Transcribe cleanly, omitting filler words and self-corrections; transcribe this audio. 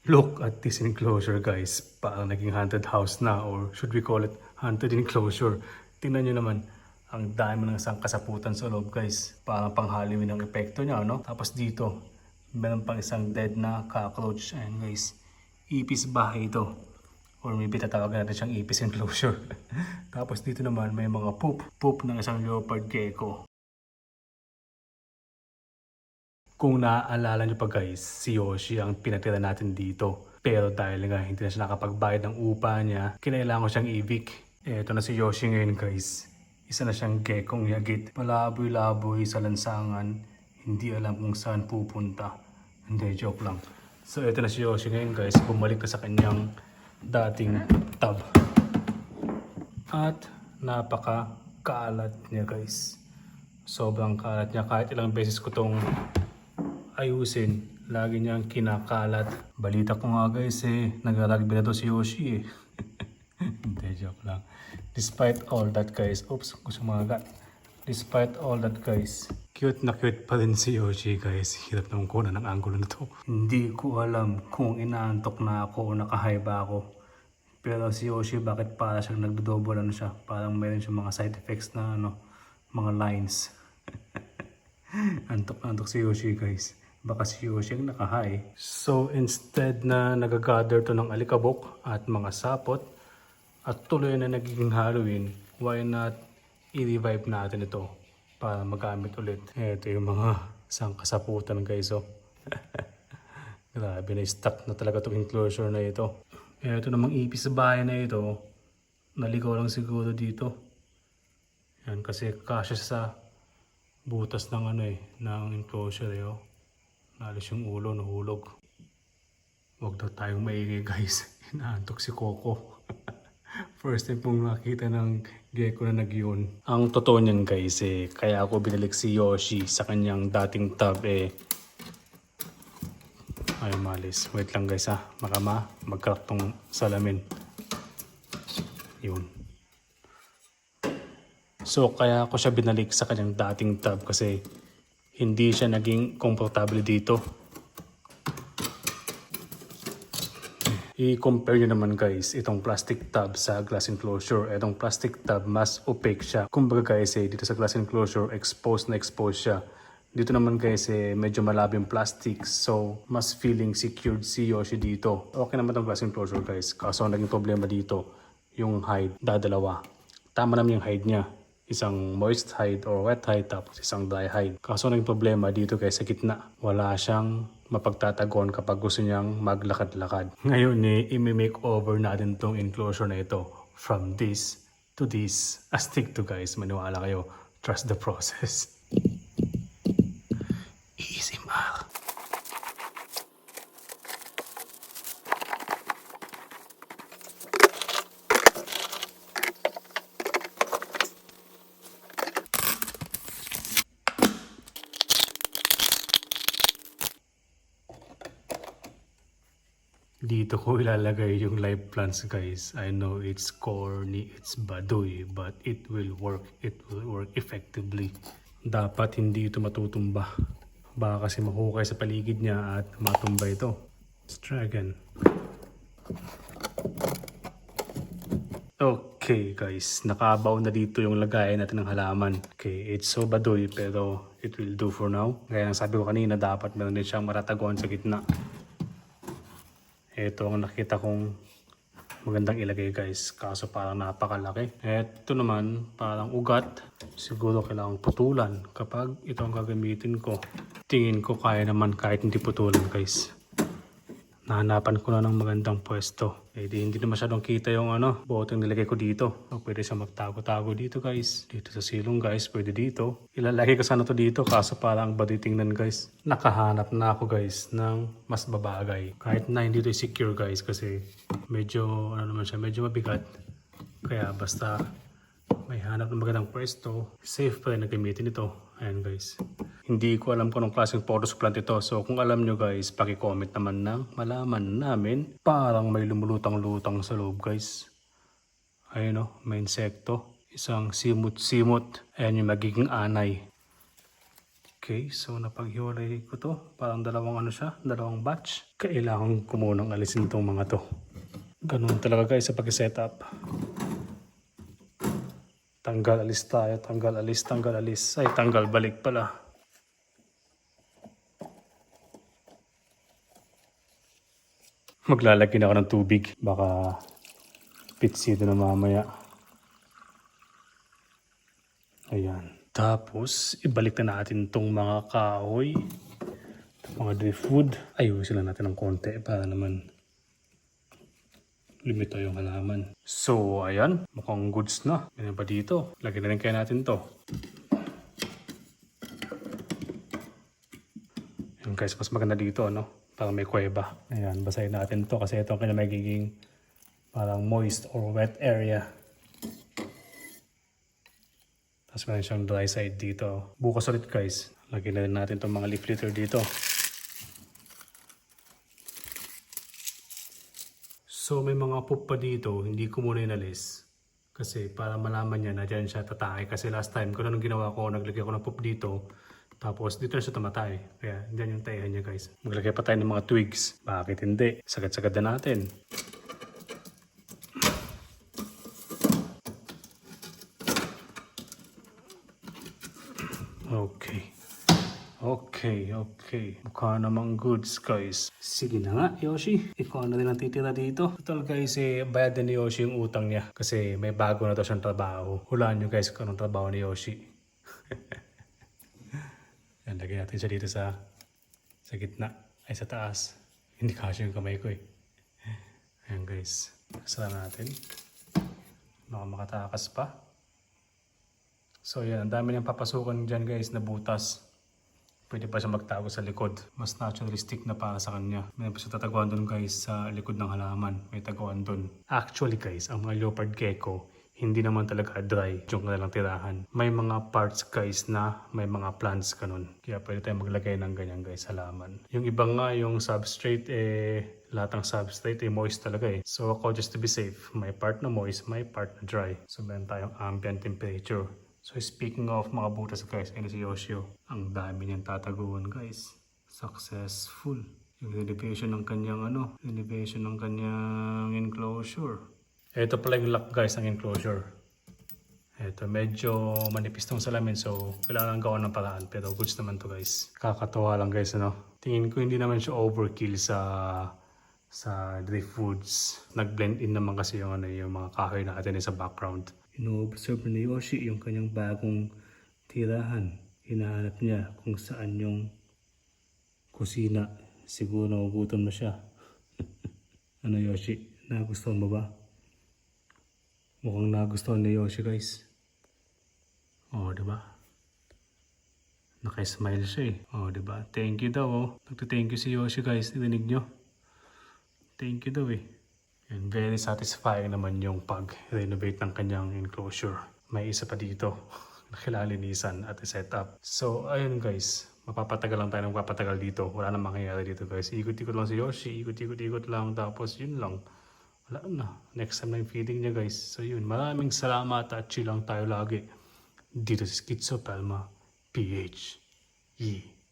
Look at this enclosure guys. Parang naging haunted house na, or should we call it haunted enclosure. Tingnan nyo naman. Ang dami ng isang kasaputan sa loob guys. Parang pang Halloween ang epekto niya, no? Tapos dito, meron pang isang dead na cockroach. Ayan guys. Ipis bahay ito. Or maybe tatawagan natin siyang ipis enclosure. Tapos dito naman may mga poop. Poop ng isang leopard gecko. Kung naaalala nyo pa guys, si Yoshi ang pinatira natin dito. Pero dahil nga hindi na siya nakapagbayad ng upa niya, kinailangan ko siyang evict. Eto na si Yoshi ngayon guys. Isa na siyang geckong yagit. Palaboy-laboy sa lansangan. Hindi alam kung saan pupunta. Hindi, joke lang. So eto na si Yoshi ngayon guys. Bumalik na sa kanyang dating tub. At napaka-kalat niya guys. Sobrang kalat niya. Kahit ilang beses ko tong ayusin, lagi niyang kinakalat. Balita ko nga guys nag-rugby na to si Yoshi eh. Hindi, joke lang. Despite all that guys, oops, gusto mga despite all that guys, cute na cute pa rin si Yoshi guys. Hirap naman ko na ng angulo na to. Hindi ko alam kung inaantok na ako o nakahay ba ako. Pero si Yoshi bakit para siyang nagdodouble ano siya. Parang meron siyang mga side effects na mga lines. Antok na antok si Yoshi guys. Baka si Yoshi ang nakahay. So instead na nagagather to ng alikabok at mga sapot at tuloy na nagiging Halloween, why not i-revive natin ito para magamit ulit. Ito yung mga sangkasaputan guys oh. Grabe na stuck na talaga itong enclosure na ito. Ito namang ipis sa bahay na ito, naligaw lang siguro dito. Yan kasi kasya sa butas ng ng enclosure oh. Nalis yung ulo, nahulog. Huwag daw tayong maingay guys. Inaantok si Coco. First time pong nakita ng gecko na nagyon. Ang totoo niyan guys kaya ako binalik si Yoshi sa kanyang dating tub ay malis. Wait lang guys baka mag-crack tong salamin. Yun. So kaya ako siya binalik sa kanyang dating tub kasi hindi siya naging komportable dito. I-compare nyo naman guys itong plastic tub sa glass enclosure. Itong plastic tub mas opaque siya. Kumbaga guys dito sa glass enclosure exposed siya. Dito naman guys medyo malabo yung plastic, so mas feeling secured si Yoshi dito. Okay naman itong glass enclosure guys. Kaso naging problema dito yung hide, dadalawa. Tama naman yung hide niya. Isang moist hide or wet hide tapos isang dry hide. Kaso naging problema dito guys sa gitna. Wala siyang mapagtatagon kapag gusto niyang maglakad-lakad. Ngayon i-make over natin tong enclosure na ito. From this to this. Astig to guys. Maniwala kayo. Trust the process. Easy mal. Dito ko ilalagay yung live plants guys. I know it's corny, it's baduy, but it will work. It will work effectively. Dapat hindi ito matutumba. Baka kasi mahukay sa paligid niya at matumba ito. Let's try again. Okay guys, nakabaw na dito yung lagayan natin ng halaman. Okay, it's so baduy pero it will do for now. Gaya ng sabi ko kanina, dapat meron din siyang marataguan sa gitna. Ito ang nakita kong magandang ilagay guys, kaso parang napakalaki. Ito naman parang ugat, siguro kailangang putulan kapag ito ang gagamitin ko. Tingin ko kaya naman kahit hindi putulan guys. Nahanapan ko na ng magandang pwesto. Hindi na masyadong kita yung boteng nilagay ko dito. So, pwede siya magtago-tago dito guys. Dito sa silong guys, pwede dito. Ilalagay ko sana to dito kaso parang baduy tingnan guys. Nakahanap na ako guys ng mas babagay. Kahit na hindi ito secure guys kasi medyo naman siya, medyo mabigat. Kaya basta may hanap ng magandang pwesto, safe pa rin na gamitin ito. Ayan guys. Hindi ko alam kung anong klaseng photos plant ito. So kung alam nyo guys, paki-comment naman na malaman namin. Parang may lumulutang-lutang sa loob guys. Ayun may insekto. Isang simut-simut. Ayan yung magiging anay. Okay, so napaghiwalay ko to. Parang dalawang ano siya, dalawang batch. Kailangan ko munang alisin tong mga to. Ganun talaga guys sa pag-setup. Tanggal, alis tayo. Tanggal, alis, tanggal, alis. Ay, tanggal, balik pala. Maglalagay na ako ng tubig. Baka pitsido na mamaya. Ayan. Tapos, ibalik na natin tong mga kahoy. Mga driftwood. Ayusin lang natin ng konti para naman limito yung halaman. So, ayan. Mukhang goods na. Meron pa dito. Lagyan na rin kaya natin to. Ayan guys, mas maganda dito, no? Parang may kuweba. Ayan, basahin natin to kasi ito ang kanya magiging parang moist or wet area. Tapos meron siyang dry side dito. Bukas ulit guys. Lagyan na rin natin itong mga leaf litter dito. So may mga poop pa dito, hindi ko muna inalis. Kasi para malaman niya na dyan siya tatay. Kasi last time, kung anong ginawa ko, naglagay ako ng poop dito. Tapos dito na siya tumatay. Kaya dyan yung tayahan niya guys. Maglagay pa tayo ng mga twigs. Bakit hindi? Sagad-sagad na natin. Okay. Mukha namang goods guys. Sige na nga Yoshi. Ikaw na din ang titira dito. Total guys bayad din ni Yoshi yung utang niya. Kasi may bago na daw siyang trabaho. Hulaan nyo guys kung anong trabaho ni Yoshi. Yan, lagyan natin siya dito sa gitna. Ay sa taas. Hindi kasya yung kamay ko eh. Ayan guys. Sara natin. Baka makatakas pa. So yan, ang dami niyang papasukan dyan guys na butas. Pwede pa siya magtago sa likod. Mas naturalistic na para sa kanya. May pa siya tataguan doon guys sa likod ng halaman. May taguan doon. Actually guys, ang mga leopard gecko, hindi naman talaga dry yung kanilang tirahan. May mga parts guys na may mga plants ganun. Kaya pwede tayong maglagay ng ganyan guys halaman. Yung iba nga yung substrate lahat ng substrate moist talaga eh. So ako just to be safe, may part na moist, may part na dry. So meron tayong ambient temperature. So speaking of mga butas guys, ayun si Yoshio. Ang dami niyang tataguan guys. Successful. Yung elevation ng kanyang elevation ng kanyang enclosure. Ito pala yung lock guys ng enclosure. Ito medyo manipis tong salamin so kailangan gawa ng paraan pero goods naman to guys. Kakatawa lang guys Tingin ko hindi naman siya overkill sa driftwoods. Nag-blend in naman kasi yung mga kahoy natin sa background. Ino-observe ni Yoshi yung kanyang bagong tirahan. Hinahanap niya kung saan yung kusina. Siguro nagugutom na siya. Ano Yoshi? Nagustuhan mo ba? Mukhang nagustuhan ni Yoshi guys. Oh, diba? Naka-smile siya eh. Oh, diba? Thank you daw Nagte-thank you si Yoshi guys. Narinig nyo? Thank you daw eh. And very satisfying naman yung pag-renovate ng kanyang enclosure. May isa pa dito na kailangan linisan at i-setup. So, ayun guys. Mapapatagal lang tayo ng mapapatagal dito. Wala na mangyayari dito guys. Ikot-ikot lang si Yoshi. Ikot-ikot lang. Tapos yun lang. Wala na. Next time na yung feeding niya guys. So yun. Maraming salamat at chill lang tayo lagi. Dito sa Schizopelma PH. Yeah.